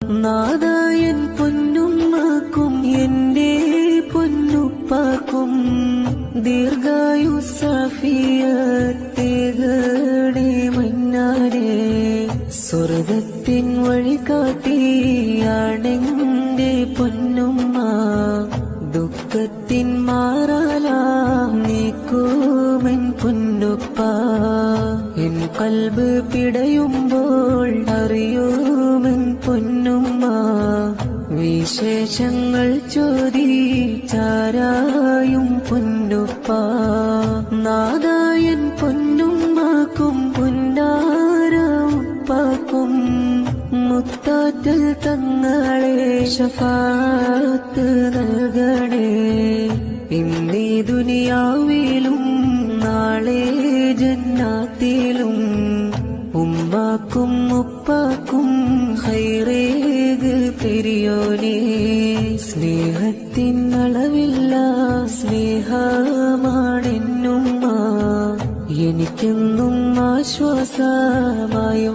നാദായൻ പൊന്നുമ്മക്കും എന്റെ പൊന്നുപ്പാക്കും ദീർഘായുസ്സാഫിയത്തേകണേ മന്നാരെ. സ്വർഗത്തിൻ വഴി കാട്ടിയാണെന്റെ പൊന്നുമ്മ, ദുഃഖത്തിൻ മാറാലാം നീക്കുമെൻ പൊന്നുപ്പ. എൻ കൽബ് പിടയുമ്പോൾ അറിയുമെൻ പൊന്നുമ്മ, വിശേഷങ്ങൾ ചോദിച്ചാരായും പൊന്നുപ്പ. നാദായൻ പൊന്നുമ്മക്കും പൊന്നാര ഉപ്പാക്കും മുത്താറ്റൽ തങ്ങളെ ശഫാഅത്ത് നൽകണേ. ഇന്നീ ദുനിയാവിലും നാളെ ജന്നാത്തിലും ഉമ്മാക്കും ഉപ്പാക്കും ഖൈറേക് പെരിയോനേ. സ്നേഹത്തിൻ അളവില്ല സ്നേഹമാണെന്നുമ്മ, എനിക്കെന്നും ആശ്വാസമായി